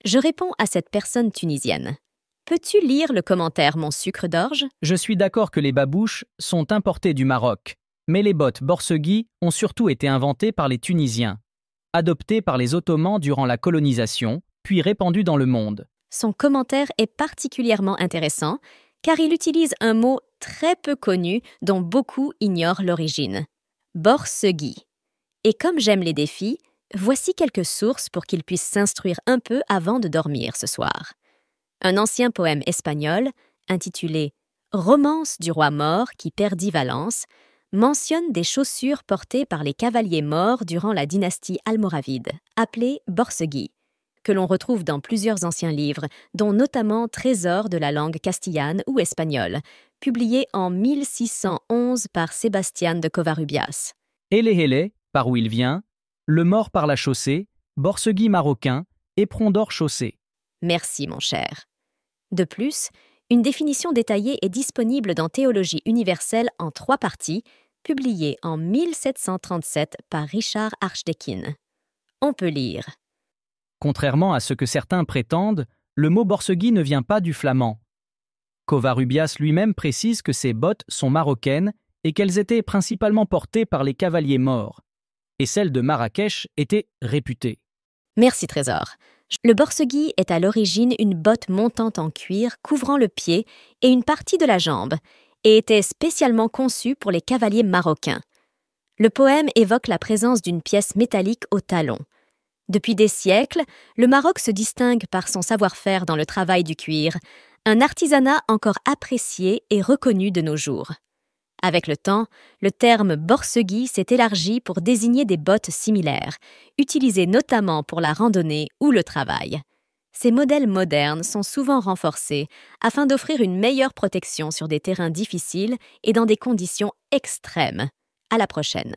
Je réponds à cette personne tunisienne. Peux-tu lire le commentaire Mon sucre d'orge? Je suis d'accord que les babouches sont importées du Maroc, mais les bottes Borsegui ont surtout été inventées par les Tunisiens, adoptées par les Ottomans durant la colonisation, puis répandues dans le monde. Son commentaire est particulièrement intéressant car il utilise un mot très peu connu dont beaucoup ignorent l'origine. Borsegui. Et comme j'aime les défis, voici quelques sources pour qu'il puisse s'instruire un peu avant de dormir ce soir. Un ancien poème espagnol, intitulé « Romance du roi mort qui perdit Valence », mentionne des chaussures portées par les cavaliers morts durant la dynastie almoravide, appelées Borsegui, que l'on retrouve dans plusieurs anciens livres, dont notamment Trésor de la langue castillane ou espagnole, publié en 1611 par Sébastien de Covarrubias. Hele, par où il vient, le mort par la chaussée, Borsegui marocain, éperon d'or chaussé. Merci, mon cher. De plus, une définition détaillée est disponible dans Théologie universelle en 3 parties, publiée en 1737 par Richard Archdekin. On peut lire. Contrairement à ce que certains prétendent, le mot Borsegui ne vient pas du flamand. Covarrubias lui-même précise que ces bottes sont marocaines et qu'elles étaient principalement portées par les cavaliers morts, et celles de Marrakech étaient réputées. Merci Trésor. Le borsegui est à l'origine une botte montante en cuir couvrant le pied et une partie de la jambe, et était spécialement conçue pour les cavaliers marocains. Le poème évoque la présence d'une pièce métallique au talon. Depuis des siècles, le Maroc se distingue par son savoir-faire dans le travail du cuir, un artisanat encore apprécié et reconnu de nos jours. Avec le temps, le terme borsegui s'est élargi pour désigner des bottes similaires, utilisées notamment pour la randonnée ou le travail. Ces modèles modernes sont souvent renforcés afin d'offrir une meilleure protection sur des terrains difficiles et dans des conditions extrêmes. À la prochaine.